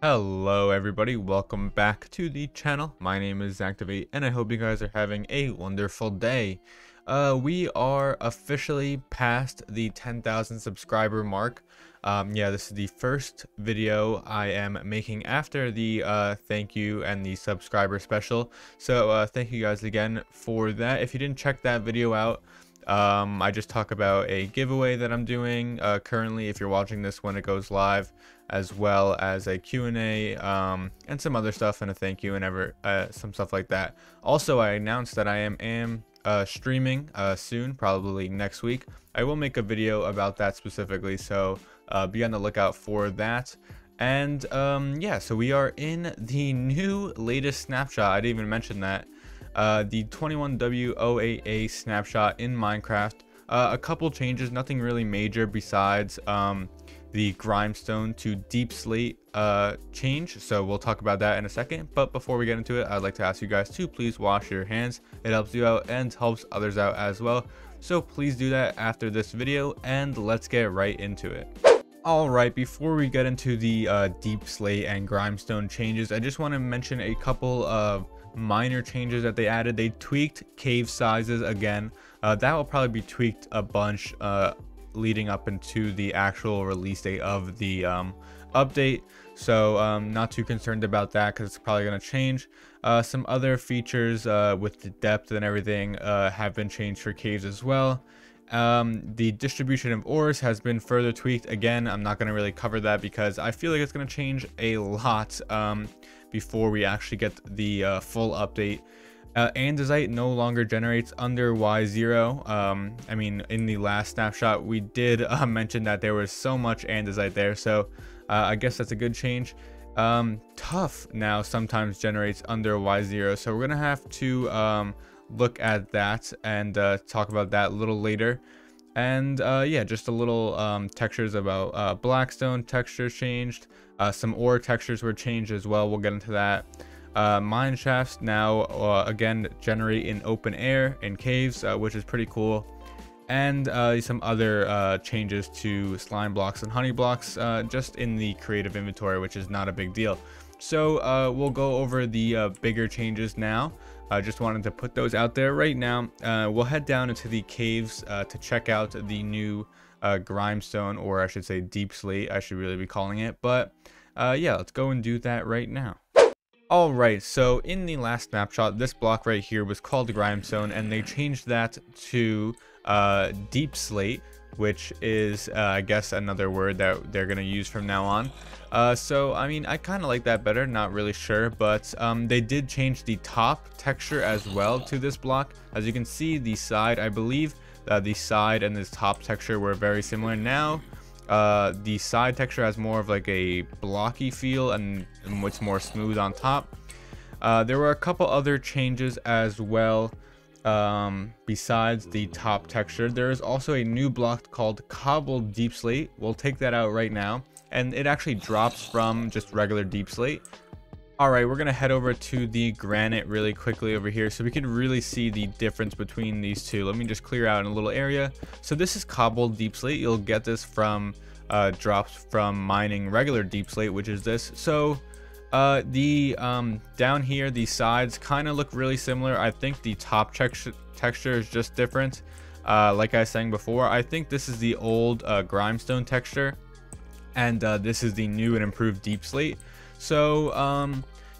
Hello everybody, welcome back to the channel. My name is Activate and I hope you guys are having a wonderful day. We are officially past the 10,000 subscriber mark. This is the first video I am making after the thank you and the subscriber special. So thank you guys again for that. If you didn't check that video out, I just talk about a giveaway that I'm doing currently if you're watching this when it goes live, as well as a Q&A and some other stuff and a thank you and some stuff like that. Also, I announced that I am streaming soon, probably next week. I will make a video about that specifically, so be on the lookout for that. And so we are in the new latest snapshot. I didn't even mention that. The 21w08a Snapshot in Minecraft. A couple changes, nothing really major besides the Grindstone to Deepslate change, so we'll talk about that in a second. But before we get into it, I'd like to ask you guys to please wash your hands. It helps you out and helps others out as well, so please do that after this video, and let's get right into it. Alright, before we get into the Deepslate and Grindstone changes, I just want to mention a couple of minor changes that they added. They tweaked cave sizes again. That will probably be tweaked a bunch leading up into the actual release date of the update, so not too concerned about that because it's probably going to change. Some other features with the depth and everything have been changed for caves as well. The distribution of ORES has been further tweaked. Again, I'm not going to really cover that because I feel like it's going to change a lot before we actually get the full update. Andesite no longer generates under Y0. I mean, in the last snapshot, we did mention that there was so much andesite there, so I guess that's a good change. Tuff now sometimes generates under Y0, so we're gonna have to look at that and talk about that a little later. And just a little textures about blackstone textures changed. Some ore textures were changed as well. We'll get into that. Mine shafts now again generate in open air in caves, which is pretty cool. And some other changes to slime blocks and honey blocks just in the creative inventory, which is not a big deal. So we'll go over the bigger changes now. I just wanted to put those out there right now. We'll head down into the caves to check out the new Grindstone, or I should say Deepslate, I should really be calling it. But let's go and do that right now. Alright, so in the last snapshot, this block right here was called Grindstone, and they changed that to Deepslate, which is I guess another word that they're going to use from now on. So I mean, I kind of like that better, not really sure, but they did change the top texture as well to this block. As you can see, the side, I believe the side and this top texture were very similar. Now the side texture has more of like a blocky feel and it's more smooth on top. There were a couple other changes as well besides the top texture. There is also a new block called Cobbled Deepslate. We'll take that out right now, and it actually drops from just regular Deepslate. Alright, we're gonna head over to the granite really quickly over here so we can really see the difference between these two. Let me just clear out in a little area. So this is Cobbled Deepslate. You'll get this from drops from mining regular Deepslate, which is this. So down here, the sides kind of look really similar. I think the top texture is just different. Like I was saying before, I think this is the old Grindstone texture, and this is the new and improved Deepslate. So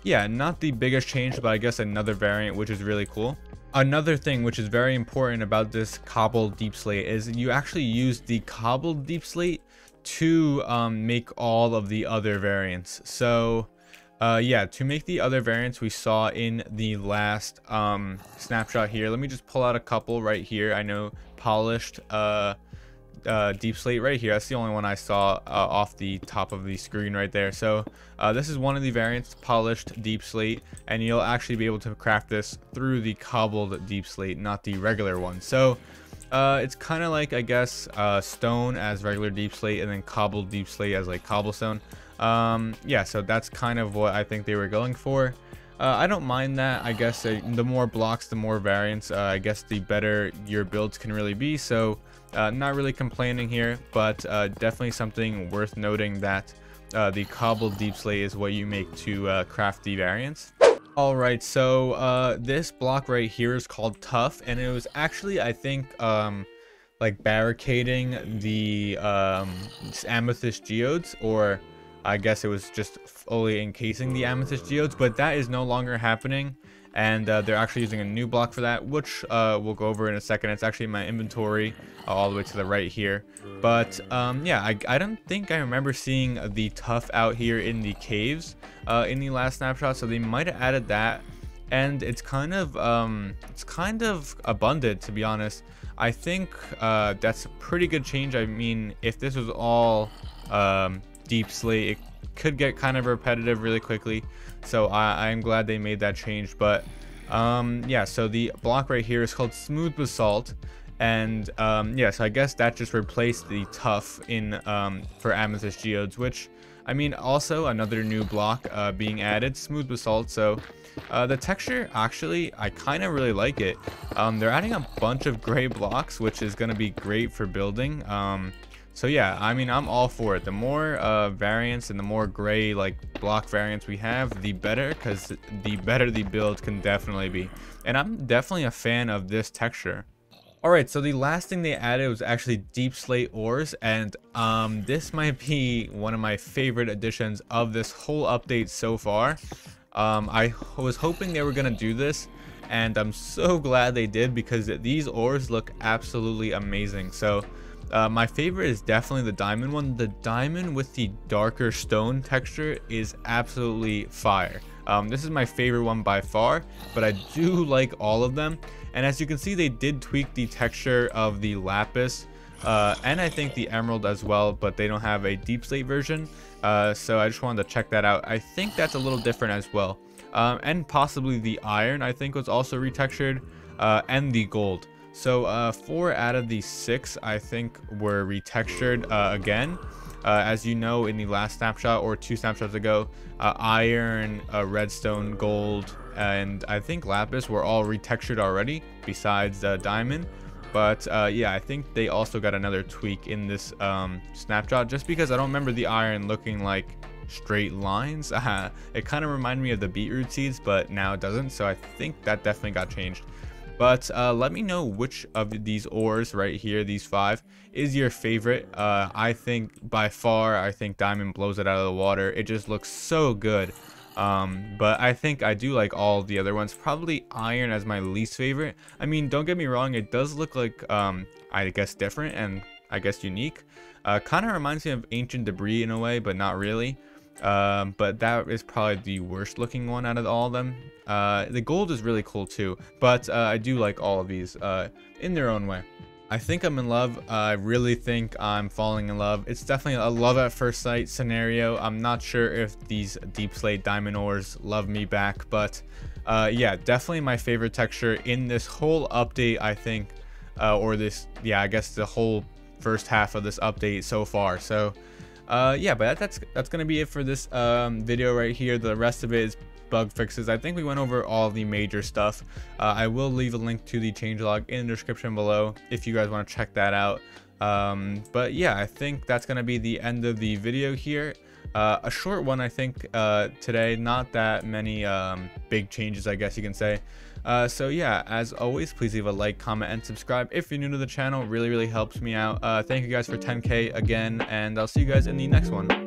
not the biggest change, but I guess another variant, which is really cool. Another thing which is very important about this Cobbled Deepslate is you actually use the Cobbled Deepslate to make all of the other variants. So to make the other variants we saw in the last snapshot here, let me just pull out a couple right here. I know polished Deepslate right here, that's the only one I saw off the top of the screen right there. So this is one of the variants, polished Deepslate, and you'll actually be able to craft this through the Cobbled Deepslate, not the regular one. So it's kind of like, I guess, stone as regular Deepslate and then Cobbled Deepslate as like cobblestone. So that's kind of what I think they were going for. I don't mind that. I guess the more blocks, the more variants, I guess the better your builds can really be. So not really complaining here, but definitely something worth noting that the cobbled deep slate is what you make to craft the variants. Alright, so this block right here is called Tough, and it was actually, I think, like barricading the amethyst geodes, or I guess it was just fully encasing the amethyst geodes, but that is no longer happening, and they're actually using a new block for that, which we'll go over in a second. It's actually in my inventory all the way to the right here. But yeah, I don't think I remember seeing the Tough out here in the caves in the last snapshot, so they might have added that, and it's kind of abundant, to be honest. I think that's a pretty good change. I mean, if this was all deep slate, it could get kind of repetitive really quickly, so I am glad they made that change. But yeah, so the block right here is called Smooth Basalt, and yeah, so I guess that just replaced the Tough in for amethyst geodes, which, I mean, also another new block being added, Smooth Basalt. So the texture, actually, I kind of really like it. They're adding a bunch of gray blocks, which is going to be great for building. So yeah, I mean, I'm all for it. The more variants and the more gray like block variants we have, the better, because the better the build can definitely be. And I'm definitely a fan of this texture. Alright, so the last thing they added was actually Deepslate ores, and this might be one of my favorite additions of this whole update so far. I was hoping they were going to do this, and I'm so glad they did, because these ores look absolutely amazing. So my favorite is definitely the diamond one. The diamond with the darker stone texture is absolutely fire. This is my favorite one by far, but I do like all of them. And as you can see, they did tweak the texture of the lapis, and I think the emerald as well, but they don't have a deep slate version. So I just wanted to check that out. I think that's a little different as well. And possibly the iron, I think, was also retextured, and the gold. So 4 out of the 6, I think, were retextured again. As you know, in the last snapshot or 2 snapshots ago, iron, redstone, gold, and I think lapis were all retextured already, besides diamond. But yeah, I think they also got another tweak in this snapshot, just because I don't remember the iron looking like straight lines. It kind of reminded me of the beetroot seeds, but now it doesn't, so I think that definitely got changed. But let me know which of these ores right here, these 5, is your favorite. I think by far, I think diamond blows it out of the water. It just looks so good. But I think I do like all the other ones. Probably iron as my least favorite. I mean, don't get me wrong, it does look like I guess different and I guess unique. Kind of reminds me of ancient debris in a way, but not really. But that is probably the worst looking one out of all of them. The gold is really cool too, but I do like all of these in their own way. I think I'm in love. I really think I'm falling in love. It's definitely a love at first sight scenario. I'm not sure if these deep slate diamond ores love me back, but yeah, definitely my favorite texture in this whole update, I think, or this, yeah, I guess the whole first half of this update so far. So yeah, but that's gonna be it for this video right here. The rest of it is bug fixes. I think we went over all the major stuff. I will leave a link to the changelog in the description below if you guys want to check that out. But yeah, I think that's gonna be the end of the video here. A short one, I think, today. Not that many big changes, I guess you can say. So yeah, as always, please leave a like, comment, and subscribe if you're new to the channel. Really helps me out. Thank you guys for 10K again, and I'll see you guys in the next one.